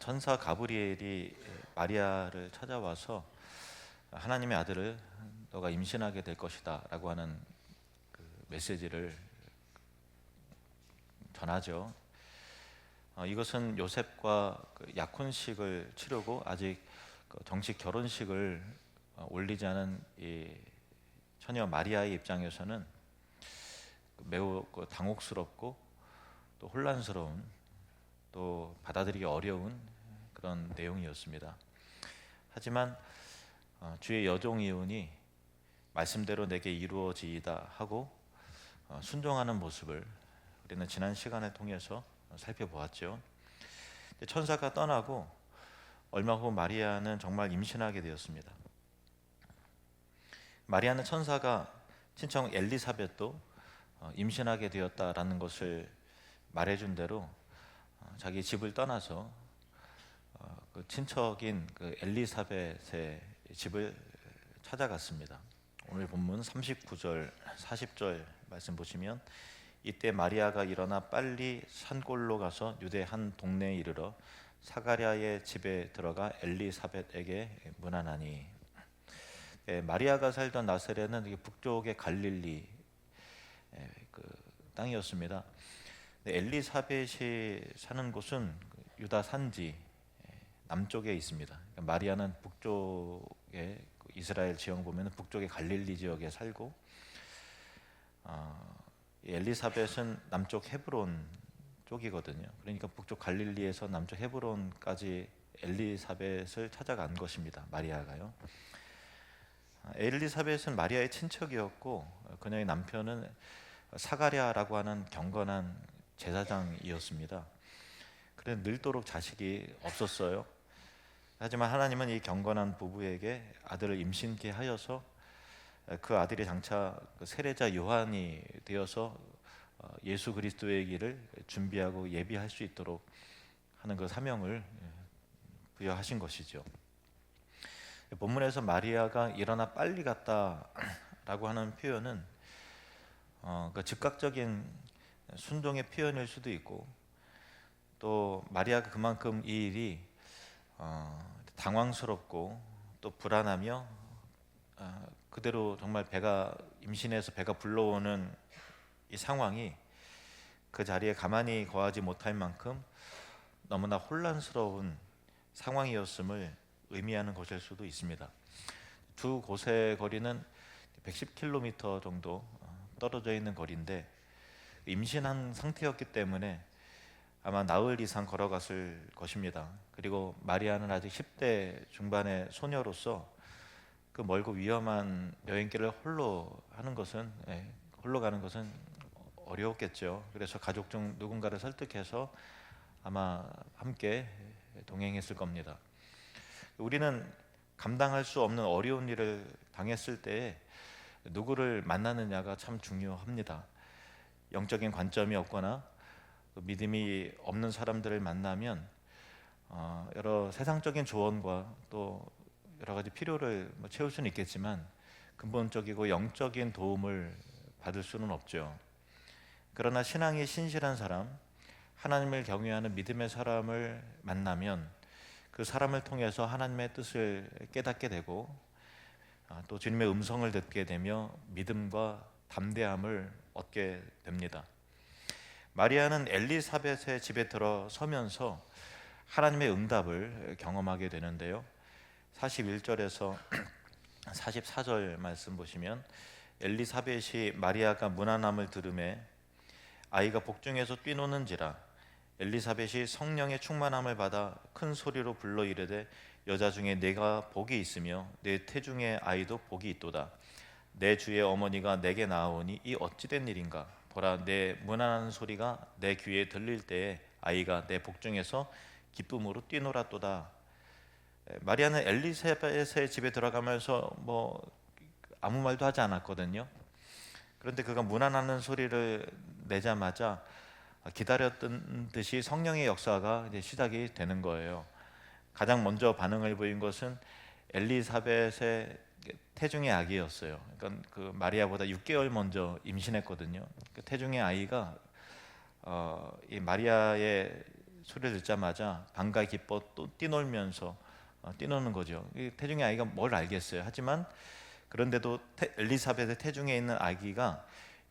천사 가브리엘이 마리아를 찾아와서 하나님의 아들을 너가 임신하게 될 것이다 라고 하는 그 메시지를 전하죠. 이것은 요셉과 약혼식을 치르고 아직 정식 결혼식을 올리지 않은 이 처녀 마리아의 입장에서는 매우 당혹스럽고 또 혼란스러운, 또 받아들이기 어려운 그런 내용이었습니다. 하지만 주의 여종이오니 말씀대로 내게 이루어지이다 하고 순종하는 모습을 우리는 지난 시간을 통해서 살펴보았죠. 천사가 떠나고 얼마 후 마리아는 정말 임신하게 되었습니다. 마리아는 천사가 친척 엘리사벳도 임신하게 되었다라는 것을 말해준 대로 자기 집을 떠나서 그 친척인 그 엘리사벳의 집을 찾아갔습니다. 오늘 본문 39절, 40절 말씀 보시면, 이때 마리아가 일어나 빨리 산골로 가서 유대 한 동네에 이르러 사가랴의 집에 들어가 엘리사벳에게 문안하니. 마리아가 살던 나사렛은 북쪽의 갈릴리 그 땅이었습니다. 엘리사벳이 사는 곳은 유다 산지 남쪽에 있습니다. 그러니까 마리아는 북쪽에 이스라엘 지형 보면 북쪽의 갈릴리 지역에 살고, 엘리사벳은 남쪽 헤브론 쪽이거든요. 그러니까 북쪽 갈릴리에서 남쪽 헤브론까지 엘리사벳을 찾아간 것입니다. 마리아가요. 엘리사벳은 마리아의 친척이었고 그녀의 남편은 사가랴라고 하는 경건한 제사장이었습니다. 그래서 늘도록 자식이 없었어요. 하지만 하나님은 이 경건한 부부에게 아들을 임신케 하여서 그 아들이 장차 세례자 요한이 되어서 예수 그리스도의 길을 준비하고 예비할 수 있도록 하는 그 사명을 부여하신 것이죠. 본문에서 마리아가 일어나 빨리 갔다라고 하는 표현은 그 즉각적인 순종의 표현일 수도 있고, 또 마리아가 그만큼 이 일이 당황스럽고 또 불안하며 그대로 정말 임신해서 배가 불러오는 이 상황이 그 자리에 가만히 거하지 못할 만큼 너무나 혼란스러운 상황이었음을 의미하는 것일 수도 있습니다. 두 곳의 거리는 110km 정도 떨어져 있는 거리인데 임신한 상태였기 때문에 아마 나흘 이상 걸어갔을 것입니다. 그리고 마리아는 아직 10대 중반의 소녀로서 그 멀고 위험한 여행길을 홀로 가는 것은 어려웠겠죠. 그래서 가족 중 누군가를 설득해서 아마 함께 동행했을 겁니다. 우리는 감당할 수 없는 어려운 일을 당했을 때 누구를 만나느냐가 참 중요합니다. 영적인 관점이 없거나 믿음이 없는 사람들을 만나면 여러 세상적인 조언과 또 여러 가지 필요를 채울 수는 있겠지만 근본적이고 영적인 도움을 받을 수는 없죠. 그러나 신앙이 신실한 사람, 하나님을 경외하는 믿음의 사람을 만나면 그 사람을 통해서 하나님의 뜻을 깨닫게 되고 또 주님의 음성을 듣게 되며 믿음과 담대함을 얻게 됩니다. 마리아는 엘리사벳의 집에 들어서면서 하나님의 응답을 경험하게 되는데요. 41절에서 44절 말씀 보시면, 엘리사벳이 마리아가 문안함을 들으매 아이가 복중에서 뛰노는지라 엘리사벳이 성령의 충만함을 받아 큰 소리로 불러 이르되 여자 중에 내가 복이 있으며 내 태중의 아이도 복이 있도다. 내 주의 어머니가 내게 나아오니 이 어찌된 일인가. 보라, 내 문안하는 소리가 내 귀에 들릴 때에 아이가 내 복중에서 기쁨으로 뛰놀았도다. 마리아는 엘리사벳의 집에 들어가면서 아무 말도 하지 않았거든요. 그런데 그가 문안하는 소리를 내자마자 기다렸던 듯이 성령의 역사가 이제 시작이 되는 거예요. 가장 먼저 반응을 보인 것은 엘리사벳의 태중의 아기였어요. 그러니까 그 마리아보다 6개월 먼저 임신했거든요. 그 태중의 아이가 이 마리아의 소리를 듣자마자 반가이 기뻐 또 뛰놀면서 뛰노는 거죠. 이 태중의 아이가 뭘 알겠어요. 하지만 그런데도 엘리사벳의 태중에 있는 아기가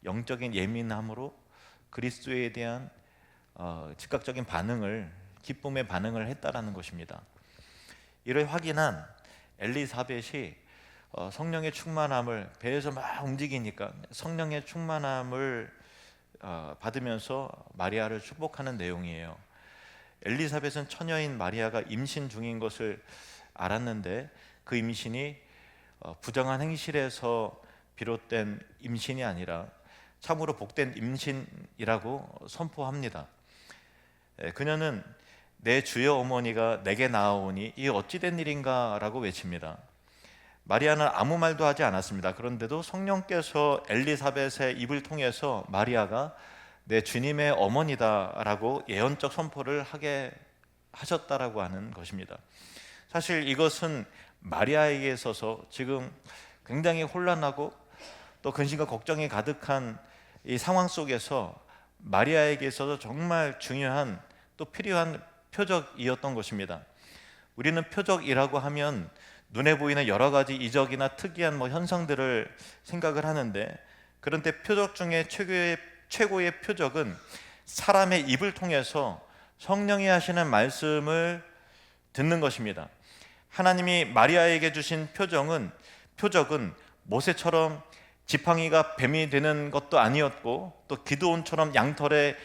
영적인 예민함으로 그리스도에 대한 즉각적인 반응을, 기쁨의 반응을 했다라는 것입니다. 이를 확인한 엘리사벳이 성령의 충만함을, 배에서 막 움직이니까 성령의 충만함을 받으면서 마리아를 축복하는 내용이에요. 엘리사벳은 처녀인 마리아가 임신 중인 것을 알았는데 그 임신이 부정한 행실에서 비롯된 임신이 아니라 참으로 복된 임신이라고 선포합니다. 그녀는 내 주여 어머니가 내게 나아오니 이 어찌된 일인가 라고 외칩니다. 마리아는 아무 말도 하지 않았습니다. 그런데도 성령께서 엘리사벳의 입을 통해서 마리아가 내 주님의 어머니다 라고 예언적 선포를 하게 하셨다라고 하는 것입니다. 사실 이것은 마리아에게 있어서 지금 굉장히 혼란하고 또 근심과 걱정이 가득한 이 상황 속에서 마리아에게 있어서 정말 중요한 또 필요한 표적이었던 것입니다. 우리는 표적이라고 하면 눈에 보이는 여러 가지 이적이나 특이한 현상들을 생각을 하는데, 그런데 표적 중에 최고의 표적은 사람의 입을 통해서 성령이 하시는 말씀을 듣는 것입니다. 하나님이 마리아에게 주신 표적은 모세처럼 지팡이가 뱀이 되는 것도 아니었고, 또 기드온처럼 양털에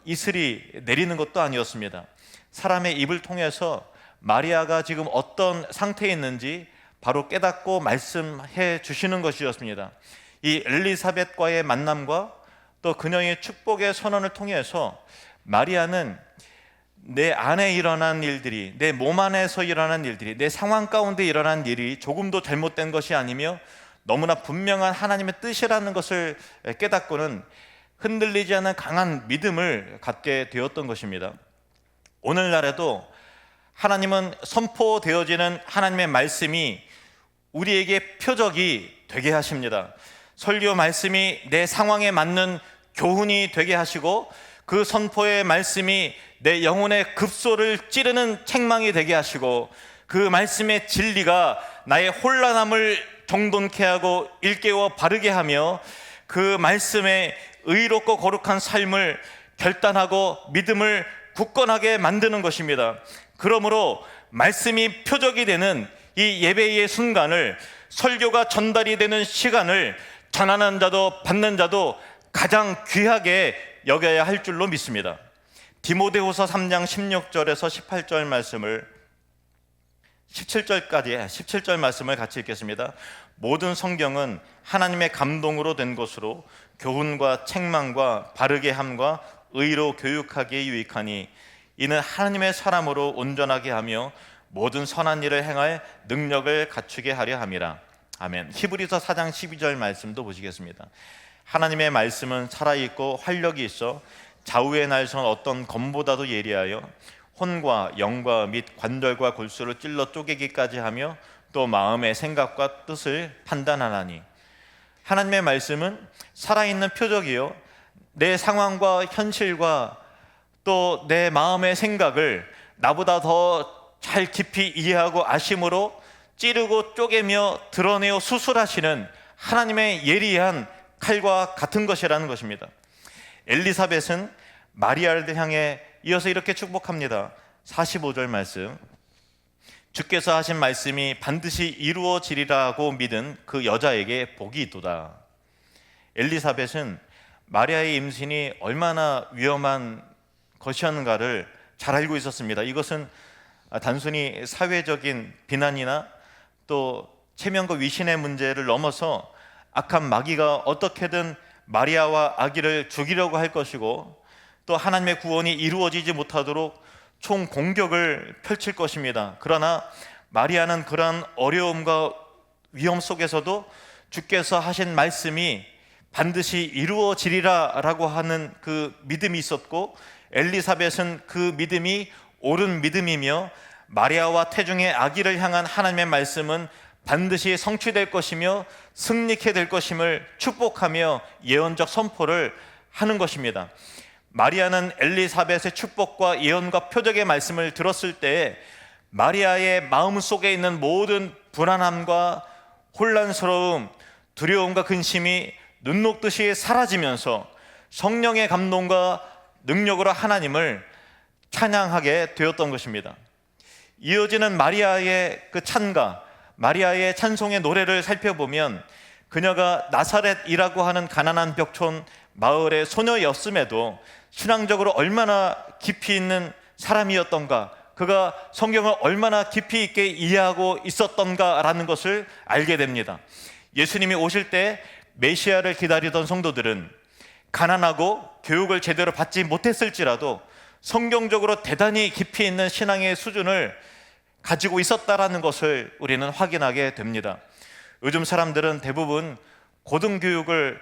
이슬이 내리는 것도 아니었습니다. 사람의 입을 통해서 마리아가 지금 어떤 상태에 있는지 바로 깨닫고 말씀해 주시는 것이었습니다. 이 엘리사벳과의 만남과 또 그녀의 축복의 선언을 통해서 마리아는 내 안에 일어난 일들이, 내 몸 안에서 일어난 일들이, 내 상황 가운데 일어난 일이 조금도 잘못된 것이 아니며 너무나 분명한 하나님의 뜻이라는 것을 깨닫고는 흔들리지 않는 강한 믿음을 갖게 되었던 것입니다. 오늘날에도 하나님은 선포되어지는 하나님의 말씀이 우리에게 표적이 되게 하십니다. 설교 말씀이 내 상황에 맞는 교훈이 되게 하시고, 그 선포의 말씀이 내 영혼의 급소를 찌르는 책망이 되게 하시고, 그 말씀의 진리가 나의 혼란함을 정돈케 하고 일깨워 바르게 하며, 그 말씀의 의롭고 거룩한 삶을 결단하고 믿음을 굳건하게 만드는 것입니다. 그러므로 말씀이 표적이 되는 이 예배의 순간을, 설교가 전달이 되는 시간을 전하는 자도 받는 자도 가장 귀하게 여겨야 할 줄로 믿습니다. 디모데후서 3장 16절에서 18절 말씀을 17절 말씀을 같이 읽겠습니다. 모든 성경은 하나님의 감동으로 된 것으로 교훈과 책망과 바르게 함과 의로 교육하기에 유익하니 이는 하나님의 사람으로 온전하게 하며 모든 선한 일을 행할 능력을 갖추게 하려 함이라. 아멘. 히브리서 4장 12절 말씀도 보시겠습니다. 하나님의 말씀은 살아있고 활력이 있어 좌우의 날선 어떤 검보다도 예리하여 혼과 영과 및 관절과 골수를 찔러 쪼개기까지 하며 또 마음의 생각과 뜻을 판단하나니. 하나님의 말씀은 살아있는 표적이요, 내 상황과 현실과 또 내 마음의 생각을 나보다 더 잘 깊이 이해하고 아심으로 찌르고 쪼개며 드러내어 수술하시는 하나님의 예리한 칼과 같은 것이라는 것입니다. 엘리사벳은 마리아를 향해 이어서 이렇게 축복합니다. 45절 말씀. 주께서 하신 말씀이 반드시 이루어지리라고 믿은 그 여자에게 복이 있도다. 엘리사벳은 마리아의 임신이 얼마나 위험한 것이었는가를 잘 알고 있었습니다. 이것은 단순히 사회적인 비난이나 또 체면과 위신의 문제를 넘어서 악한 마귀가 어떻게든 마리아와 아기를 죽이려고 할 것이고, 또 하나님의 구원이 이루어지지 못하도록 총 공격을 펼칠 것입니다. 그러나 마리아는 그러한 어려움과 위험 속에서도 주께서 하신 말씀이 반드시 이루어지리라 라고 하는 그 믿음이 있었고, 엘리사벳은 그 믿음이 옳은 믿음이며, 마리아와 태중의 아기를 향한 하나님의 말씀은 반드시 성취될 것이며 승리케 될 것임을 축복하며 예언적 선포를 하는 것입니다. 마리아는 엘리사벳의 축복과 예언과 표적의 말씀을 들었을 때 마리아의 마음 속에 있는 모든 불안함과 혼란스러움, 두려움과 근심이 눈 녹듯이 사라지면서 성령의 감동과 능력으로 하나님을 찬양하게 되었던 것입니다. 이어지는 마리아의 그 찬가, 마리아의 찬송의 노래를 살펴보면 그녀가 나사렛이라고 하는 가난한 벽촌 마을의 소녀였음에도 신앙적으로 얼마나 깊이 있는 사람이었던가, 그가 성경을 얼마나 깊이 있게 이해하고 있었던가라는 것을 알게 됩니다. 예수님이 오실 때 메시아를 기다리던 성도들은 가난하고 교육을 제대로 받지 못했을지라도 성경적으로 대단히 깊이 있는 신앙의 수준을 가지고 있었다라는 것을 우리는 확인하게 됩니다. 요즘 사람들은 대부분 고등교육을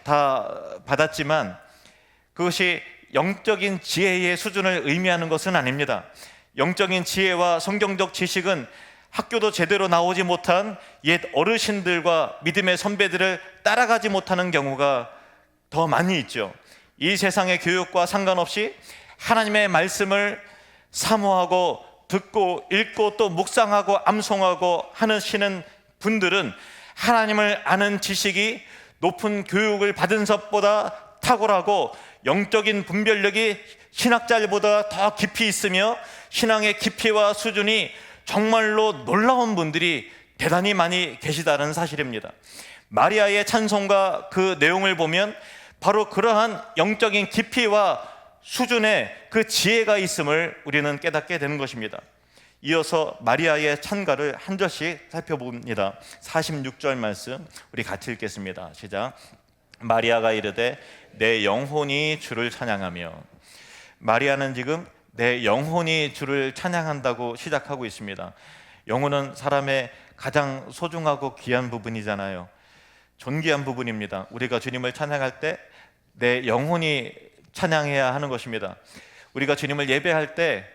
다 받았지만 그것이 영적인 지혜의 수준을 의미하는 것은 아닙니다. 영적인 지혜와 성경적 지식은 학교도 제대로 나오지 못한 옛 어르신들과 믿음의 선배들을 따라가지 못하는 경우가 더 많이 있죠. 이 세상의 교육과 상관없이 하나님의 말씀을 사모하고 듣고 읽고 또 묵상하고 암송하고 하시는 분들은 하나님을 아는 지식이 높은 교육을 받은 것보다 탁월하고 영적인 분별력이 신학자들보다 더 깊이 있으며 신앙의 깊이와 수준이 정말로 놀라운 분들이 대단히 많이 계시다는 사실입니다. 마리아의 찬송과 그 내용을 보면 바로 그러한 영적인 깊이와 수준의 그 지혜가 있음을 우리는 깨닫게 되는 것입니다. 이어서 마리아의 찬가를 한 절씩 살펴봅니다. 46절 말씀 우리 같이 읽겠습니다. 시작. 마리아가 이르되 내 영혼이 주를 찬양하며. 마리아는 지금 내 영혼이 주를 찬양한다고 시작하고 있습니다. 영혼은 사람의 가장 소중하고 귀한 부분이잖아요. 존귀한 부분입니다. 우리가 주님을 찬양할 때 내 영혼이 찬양해야 하는 것입니다. 우리가 주님을 예배할 때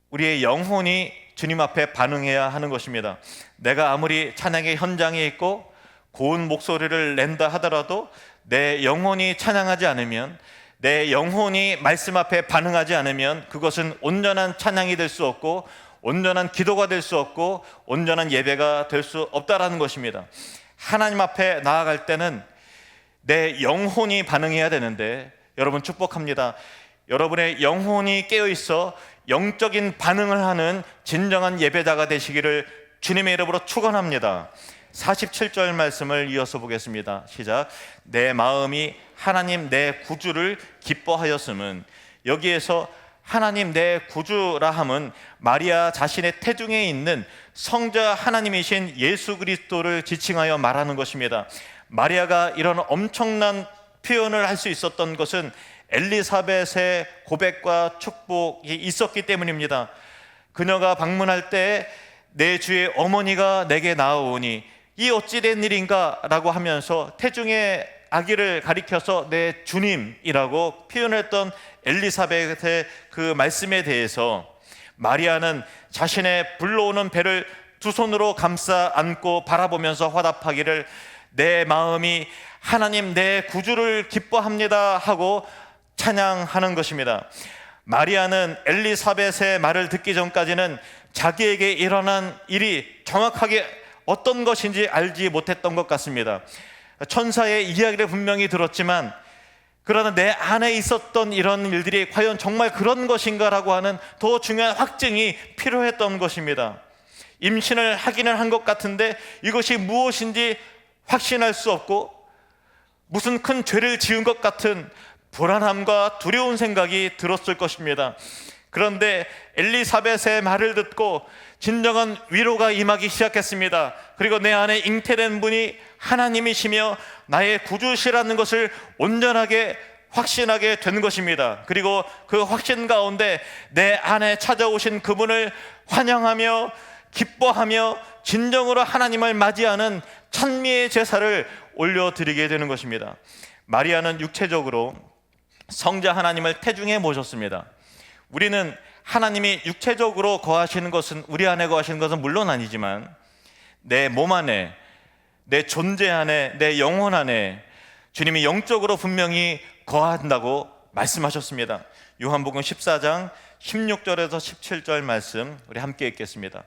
우리의 영혼이 주님 앞에 반응해야 하는 것입니다. 내가 아무리 찬양의 현장에 있고 고운 목소리를 낸다 하더라도 내 영혼이 찬양하지 않으면, 내 영혼이 말씀 앞에 반응하지 않으면 그것은 온전한 찬양이 될 수 없고 온전한 기도가 될 수 없고 온전한 예배가 될 수 없다라는 것입니다. 하나님 앞에 나아갈 때는 내 영혼이 반응해야 되는데, 여러분 축복합니다. 여러분의 영혼이 깨어있어 영적인 반응을 하는 진정한 예배자가 되시기를 주님의 이름으로 축원합니다. 47절 말씀을 이어서 보겠습니다. 시작. 내 마음이 하나님 내 구주를 기뻐하였음은. 여기에서 하나님 내 구주라 함은 마리아 자신의 태중에 있는 성자 하나님이신 예수 그리스도를 지칭하여 말하는 것입니다. 마리아가 이런 엄청난 표현을 할 수 있었던 것은 엘리사벳의 고백과 축복이 있었기 때문입니다. 그녀가 방문할 때 내 주의 어머니가 내게 나아오니 이 어찌 된 일인가 라고 하면서 태중의 아기를 가리켜서 내 주님이라고 표현했던 엘리사벳의 그 말씀에 대해서 마리아는 자신의 불러오는 배를 두 손으로 감싸 안고 바라보면서 화답하기를 내 마음이 하나님 내 구주를 기뻐합니다 하고 찬양하는 것입니다. 마리아는 엘리사벳의 말을 듣기 전까지는 자기에게 일어난 일이 정확하게 어떤 것인지 알지 못했던 것 같습니다. 천사의 이야기를 분명히 들었지만 그러나 내 안에 있었던 이런 일들이 과연 정말 그런 것인가라고 하는 더 중요한 확증이 필요했던 것입니다. 임신을 하기는 한 것 같은데 이것이 무엇인지 확신할 수 없고 무슨 큰 죄를 지은 것 같은 불안함과 두려운 생각이 들었을 것입니다. 그런데 엘리사벳의 말을 듣고 진정한 위로가 임하기 시작했습니다. 그리고 내 안에 잉태된 분이 하나님이시며 나의 구주시라는 것을 온전하게 확신하게 된 것입니다. 그리고 그 확신 가운데 내 안에 찾아오신 그분을 환영하며 기뻐하며 진정으로 하나님을 맞이하는 찬미의 제사를 올려드리게 되는 것입니다. 마리아는 육체적으로 성자 하나님을 태중에 모셨습니다. 우리는 하나님이 육체적으로 거하시는 것은, 우리 안에 거하시는 것은 물론 아니지만 내 몸 안에, 내 존재 안에, 내 영혼 안에 주님이 영적으로 분명히 거한다고 말씀하셨습니다. 요한복음 14장 16절에서 17절 말씀 우리 함께 읽겠습니다.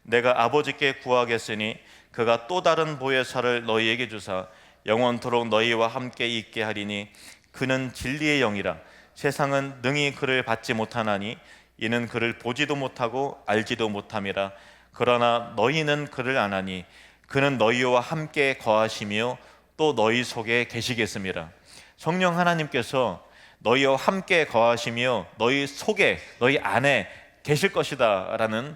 내가 아버지께 구하겠으니 그가 또 다른 보혜사를 너희에게 주사 영원토록 너희와 함께 있게 하리니 그는 진리의 영이라. 세상은 능히 그를 받지 못하나니 이는 그를 보지도 못하고 알지도 못함이라. 그러나 너희는 그를 아나니 그는 너희와 함께 거하시며 또 너희 속에 계시겠습니다. 성령 하나님께서 너희와 함께 거하시며 너희 속에, 너희 안에 계실 것이다 라는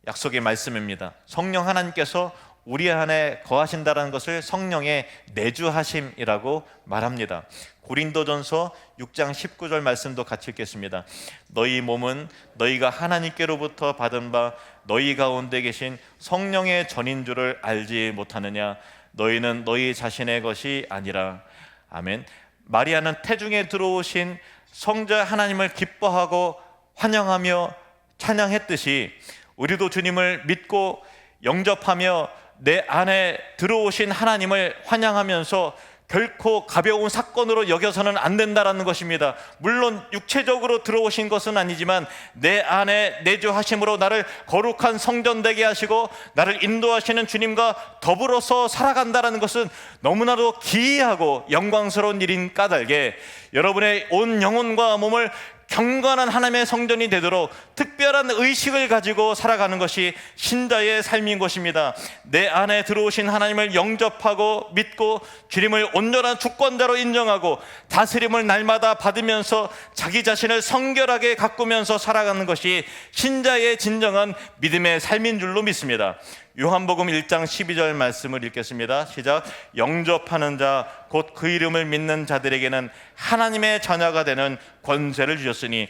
약속의 말씀입니다. 성령 하나님께서 우리 안에 거하신다는 것을 성령의 내주하심이라고 말합니다. 고린도전서 6장 19절 말씀도 같이 읽겠습니다. 너희 몸은 너희가 하나님께로부터 받은 바 너희 가운데 계신 성령의 전인 줄을 알지 못하느냐. 너희는 너희 자신의 것이 아니라. 아멘. 마리아는 태중에 들어오신 성자 하나님을 기뻐하고 환영하며 찬양했듯이 우리도 주님을 믿고 영접하며 내 안에 들어오신 하나님을 환영하면서 결코 가벼운 사건으로 여겨서는 안 된다라는 것입니다. 물론 육체적으로 들어오신 것은 아니지만 내 안에 내주하심으로 나를 거룩한 성전 되게 하시고 나를 인도하시는 주님과 더불어서 살아간다라는 것은 너무나도 기이하고 영광스러운 일인 까닭에 여러분의 온 영혼과 몸을 경건한 하나님의 성전이 되도록 특별한 의식을 가지고 살아가는 것이 신자의 삶인 것입니다. 내 안에 들어오신 하나님을 영접하고 믿고 주님을 온전한 주권자로 인정하고 다스림을 날마다 받으면서 자기 자신을 성결하게 가꾸면서 살아가는 것이 신자의 진정한 믿음의 삶인 줄로 믿습니다. 요한복음 1장 12절 말씀을 읽겠습니다. 시작. 영접하는 자 곧 그 이름을 믿는 자들에게는 하나님의 자녀가 되는 권세를 주셨으니,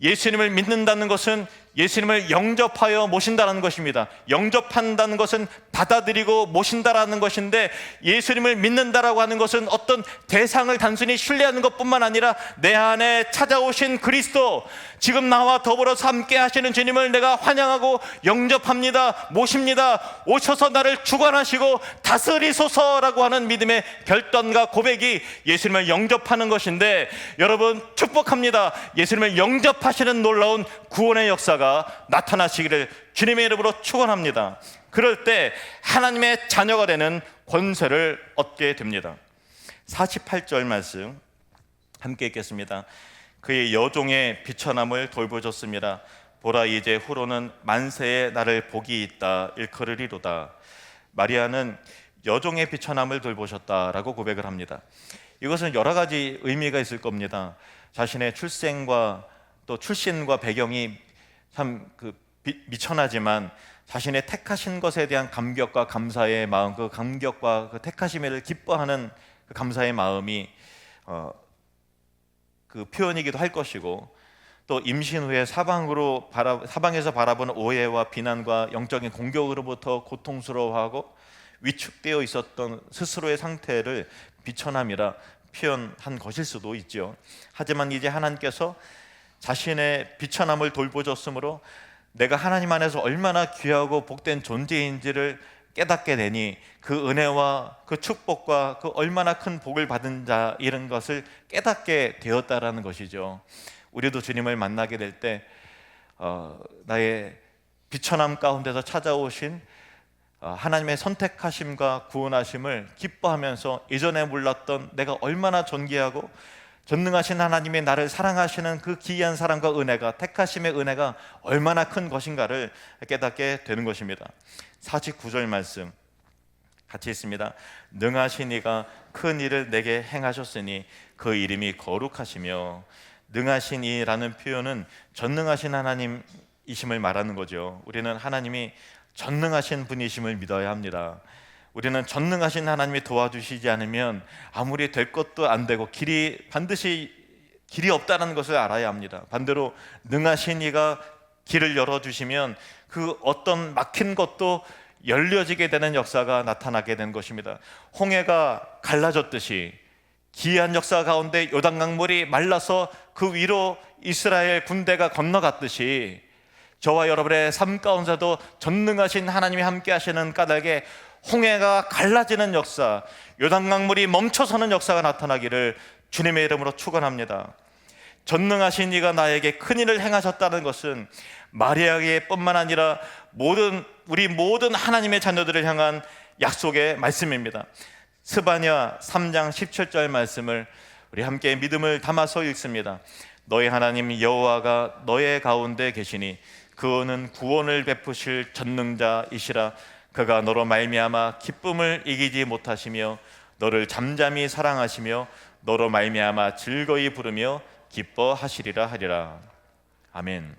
예수님을 믿는다는 것은 예수님을 영접하여 모신다는 것입니다. 영접한다는 것은 받아들이고 모신다라는 것인데, 예수님을 믿는다라고 하는 것은 어떤 대상을 단순히 신뢰하는 것뿐만 아니라 내 안에 찾아오신 그리스도, 지금 나와 더불어서 함께 하시는 주님을 내가 환영하고 영접합니다, 모십니다. 오셔서 나를 주관하시고 다스리소서라고 하는 믿음의 결단과 고백이 예수님을 영접하는 것인데, 여러분 축복합니다. 예수님을 영접하시는 놀라운 구원의 역사가 나타나시기를 주님의 이름으로 축원합니다. 그럴 때 하나님의 자녀가 되는 권세를 얻게 됩니다. 48절 말씀 함께 읽겠습니다. 그의 여종의 비천함을 돌보셨습니다. 보라, 이제 후로는 만세에 나를 복이 있다 일컬으리로다. 마리아는 여종의 비천함을 돌보셨다라고 고백을 합니다. 이것은 여러 가지 의미가 있을 겁니다. 자신의 출생과 또 출신과 배경이 참 미천하지만 자신의 택하신 것에 대한 감격과 감사의 마음, 그 감격과 그 택하심을 기뻐하는 그 감사의 마음이 그 표현이기도 할 것이고, 또 임신 후에 사방에서 바라보는 오해와 비난과 영적인 공격으로부터 고통스러워하고 위축되어 있었던 스스로의 상태를 비천함이라 표현한 것일 수도 있죠. 하지만 이제 하나님께서 자신의 비천함을 돌보셨으므로 내가 하나님 안에서 얼마나 귀하고 복된 존재인지를 깨닫게 되니 그 은혜와 그 축복과 그 얼마나 큰 복을 받은 자, 이런 것을 깨닫게 되었다라는 것이죠. 우리도 주님을 만나게 될 때 나의 비천함 가운데서 찾아오신 하나님의 선택하심과 구원하심을 기뻐하면서 이전에 몰랐던 내가 얼마나 존귀하고 전능하신 하나님의 나를 사랑하시는 그 기이한 사랑과 은혜가, 택하심의 은혜가 얼마나 큰 것인가를 깨닫게 되는 것입니다. 49절 말씀 같이 있습니다. 능하신 이가 큰 일을 내게 행하셨으니 그 이름이 거룩하시며. 능하신 이라는 표현은 전능하신 하나님이심을 말하는 거죠. 우리는 하나님이 전능하신 분이심을 믿어야 합니다. 우리는 전능하신 하나님이 도와주시지 않으면 아무리 될 것도 안 되고 반드시 길이 없다는 것을 알아야 합니다. 반대로 능하신 이가 길을 열어주시면 그 어떤 막힌 것도 열려지게 되는 역사가 나타나게 된 것입니다. 홍해가 갈라졌듯이 기이한 역사 가운데 요단강물이 말라서 그 위로 이스라엘 군대가 건너갔듯이 저와 여러분의 삶 가운데도 전능하신 하나님이 함께 하시는 까닭에 홍해가 갈라지는 역사, 요단강물이 멈춰서는 역사가 나타나기를 주님의 이름으로 축원합니다. 전능하신 이가 나에게 큰 일을 행하셨다는 것은 마리아에게 뿐만 아니라 우리 모든 하나님의 자녀들을 향한 약속의 말씀입니다. 스바냐 3장 17절 말씀을 우리 함께 믿음을 담아서 읽습니다. 너희 하나님 여호와가 너의 가운데 계시니 그는 구원을 베푸실 전능자이시라. 그가 너로 말미암아 기쁨을 이기지 못하시며 너를 잠잠히 사랑하시며 너로 말미암아 즐거이 부르며 기뻐하시리라 하리라. 아멘.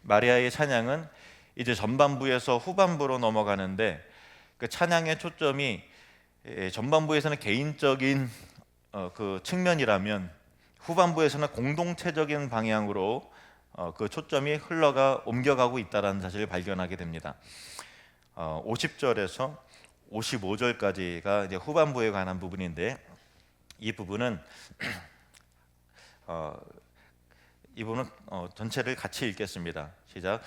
마리아의 찬양은 이제 전반부에서 후반부로 넘어가는데, 그 찬양의 초점이 전반부에서는 개인적인 그 측면이라면 후반부에서는 공동체적인 방향으로 그 초점이 옮겨가고 있다는 사실을 발견하게 됩니다. 50절에서 55절까지가 이제 후반부에 관한 부분인데, 이 부분은 전체를 같이 읽겠습니다. 시작.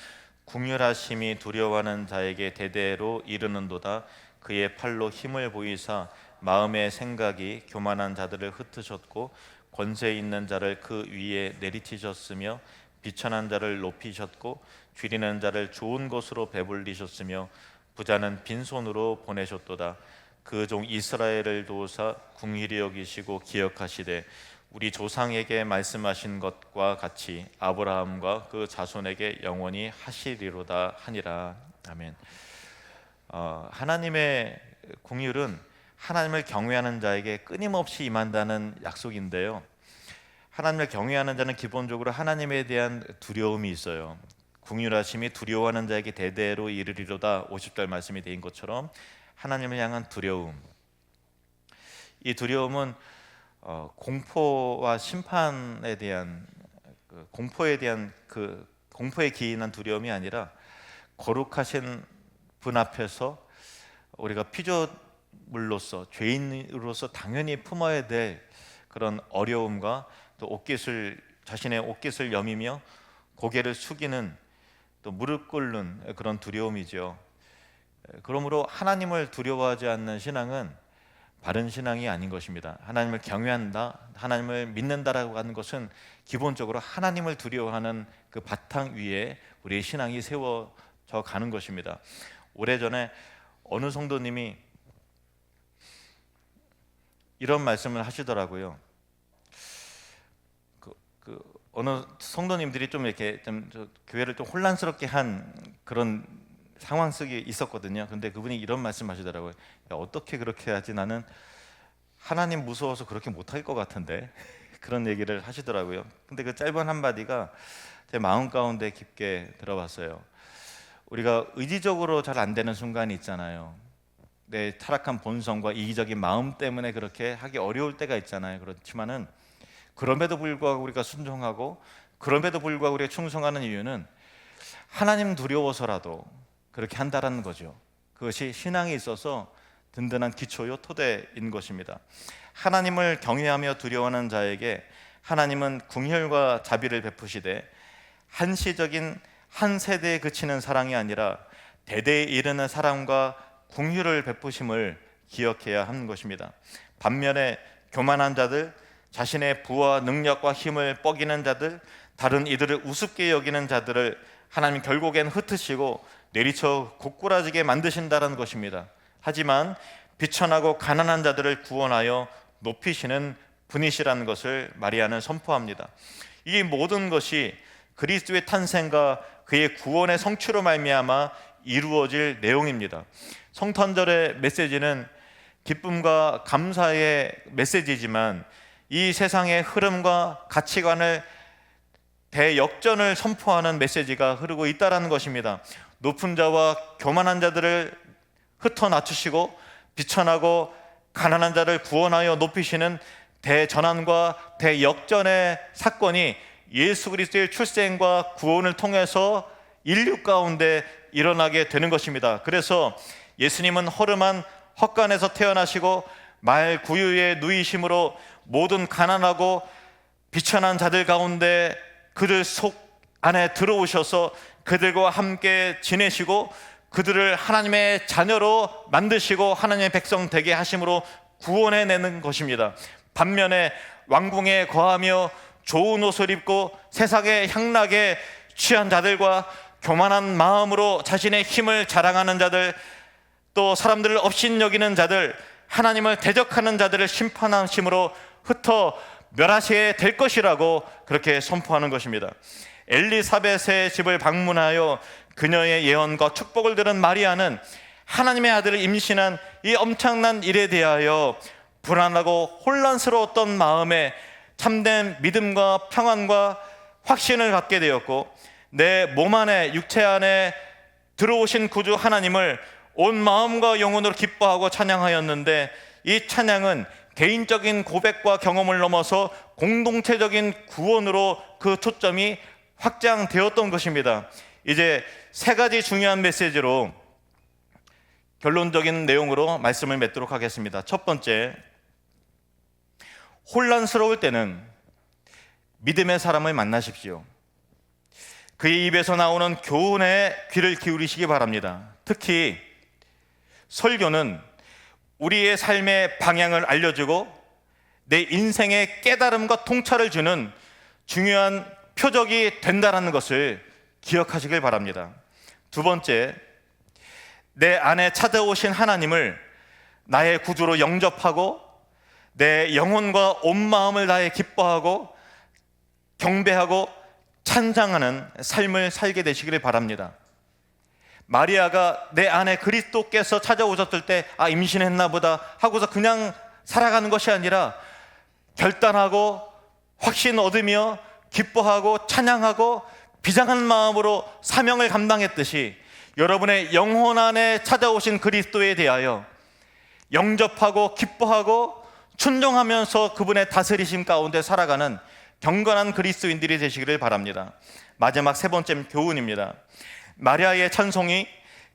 궁휼하심이 두려워하는 자에게 대대로 이르는도다. 그의 팔로 힘을 보이사 마음의 생각이 교만한 자들을 흩으셨고 권세 있는 자를 그 위에 내리치셨으며 비천한 자를 높이셨고 줄이는 자를 좋은 것으로 배불리셨으며 부자는 빈손으로 보내셨도다. 그 종 이스라엘을 도우사 궁휼히 여기시고 기억하시되 우리 조상에게 말씀하신 것과 같이 아브라함과 그 자손에게 영원히 하시리로다 하니라. 아멘. 하나님의 궁휼은 하나님을 경외하는 자에게 끊임없이 임한다는 약속인데요, 하나님을 경외하는 자는 기본적으로 하나님에 대한 두려움이 있어요. 궁휼하심이 두려워하는 자에게 대대로 이르리로다 50절 말씀이 되는 것처럼 하나님을 향한 두려움, 이 두려움은 공포와 심판에 대한 공포에 기인한 두려움이 아니라 거룩하신 분 앞에서 우리가 피조물로서 죄인으로서 당연히 품어야 될 그런 어려움과 또 자신의 옷깃을 여미며 고개를 숙이는, 또 무릎 꿇는 그런 두려움이죠. 그러므로 하나님을 두려워하지 않는 신앙은 바른 신앙이 아닌 것입니다. 하나님을 경외한다, 하나님을 믿는다라고 하는 것은 기본적으로 하나님을 두려워하는 그 바탕 위에 우리의 신앙이 세워져 가는 것입니다. 오래전에 어느 성도님이 이런 말씀을 하시더라고요. 어느 성도님들이 좀 이렇게 교회를 좀 혼란스럽게 한 그런 상황 속에 있었거든요. 근데 그분이 이런 말씀하시더라고요. 야, 어떻게 그렇게 하지? 나는 하나님 무서워서 그렇게 못할 것 같은데 그런 얘기를 하시더라고요. 근데 그 짧은 한마디가 제 마음 가운데 깊게 들어봤어요. 우리가 의지적으로 잘 안 되는 순간이 있잖아요. 내 타락한 본성과 이기적인 마음 때문에 그렇게 하기 어려울 때가 있잖아요. 그렇지만은 그럼에도 불구하고 우리가 순종하고 그럼에도 불구하고 우리가 충성하는 이유는 하나님 두려워서라도 그렇게 한다라는 거죠. 그것이 신앙에 있어서 든든한 기초요 토대인 것입니다. 하나님을 경외하며 두려워하는 자에게 하나님은 궁혈과 자비를 베푸시되 한시적인 한 세대에 그치는 사랑이 아니라 대대에 이르는 사랑과 궁휼을 베푸심을 기억해야 하는 것입니다. 반면에 교만한 자들, 자신의 부와 능력과 힘을 뻐기는 자들, 다른 이들을 우습게 여기는 자들을 하나님 결국엔 흩으시고 내리쳐 고꾸라지게 만드신다는 것입니다. 하지만 비천하고 가난한 자들을 구원하여 높이시는 분이시라는 것을 마리아는 선포합니다. 이 모든 것이 그리스도의 탄생과 그의 구원의 성취로 말미암아 이루어질 내용입니다. 성탄절의 메시지는 기쁨과 감사의 메시지지만 이 세상의 흐름과 가치관을 대역전을 선포하는 메시지가 흐르고 있다는 것입니다. 높은 자와 교만한 자들을 흩어 낮추시고 비천하고 가난한 자를 구원하여 높이시는 대전환과 대역전의 사건이 예수 그리스도의 출생과 구원을 통해서 인류 가운데 일어나게 되는 것입니다. 그래서 예수님은 허름한 헛간에서 태어나시고 말 구유에 누이심으로 모든 가난하고 비천한 자들 가운데 그들 속 안에 들어오셔서 그들과 함께 지내시고 그들을 하나님의 자녀로 만드시고 하나님의 백성 되게 하심으로 구원해내는 것입니다. 반면에 왕궁에 거하며 좋은 옷을 입고 세상의 향락에 취한 자들과 교만한 마음으로 자신의 힘을 자랑하는 자들, 또 사람들을 업신여기는 자들, 하나님을 대적하는 자들을 심판하심으로 흩어 멸하시게 될 것이라고 그렇게 선포하는 것입니다. 엘리사벳의 집을 방문하여 그녀의 예언과 축복을 들은 마리아는 하나님의 아들을 임신한 이 엄청난 일에 대하여 불안하고 혼란스러웠던 마음에 참된 믿음과 평안과 확신을 갖게 되었고, 내 몸 안에, 육체 안에 들어오신 구주 하나님을 온 마음과 영혼으로 기뻐하고 찬양하였는데, 이 찬양은 개인적인 고백과 경험을 넘어서 공동체적인 구원으로 그 초점이 확장되었던 것입니다. 이제 세 가지 중요한 메시지로 결론적인 내용으로 말씀을 맺도록 하겠습니다. 첫 번째, 혼란스러울 때는 믿음의 사람을 만나십시오. 그의 입에서 나오는 교훈에 귀를 기울이시기 바랍니다. 특히 설교는 우리의 삶의 방향을 알려주고 내 인생의 깨달음과 통찰을 주는 중요한 표적이 된다는 것을 기억하시길 바랍니다. 두 번째, 내 안에 찾아오신 하나님을 나의 구주로 영접하고 내 영혼과 온 마음을 다해 기뻐하고 경배하고 찬양하는 삶을 살게 되시기를 바랍니다. 마리아가 내 안에 그리스도께서 찾아오셨을 때 임신했나 보다 하고서 그냥 살아가는 것이 아니라 결단하고 확신 얻으며 기뻐하고 찬양하고 비장한 마음으로 사명을 감당했듯이, 여러분의 영혼 안에 찾아오신 그리스도에 대하여 영접하고 기뻐하고 순종하면서 그분의 다스리심 가운데 살아가는 경건한 그리스도인들이 되시기를 바랍니다. 마지막 세 번째 교훈입니다. 마리아의 찬송이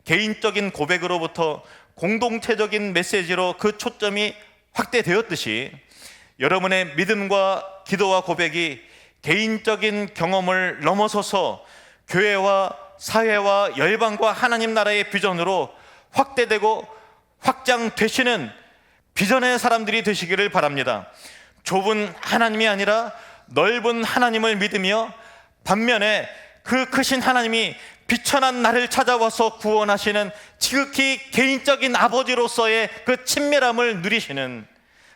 개인적인 고백으로부터 공동체적인 메시지로 그 초점이 확대되었듯이, 여러분의 믿음과 기도와 고백이 개인적인 경험을 넘어서서 교회와 사회와 열방과 하나님 나라의 비전으로 확대되고 확장되시는 비전의 사람들이 되시기를 바랍니다. 좁은 하나님이 아니라 넓은 하나님을 믿으며, 반면에 그 크신 하나님이 비천한 나를 찾아와서 구원하시는 지극히 개인적인 아버지로서의 그 친밀함을 누리시는,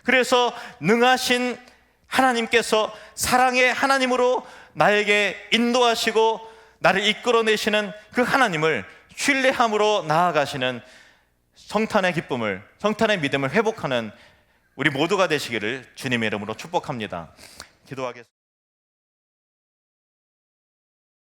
그래서 능하신 하나님께서 사랑의 하나님으로 나에게 인도하시고 나를 이끌어내시는 그 하나님을 신뢰함으로 나아가시는 성탄의 기쁨을, 성탄의 믿음을 회복하는 우리 모두가 되시기를 주님의 이름으로 축복합니다. 기도하겠습니다.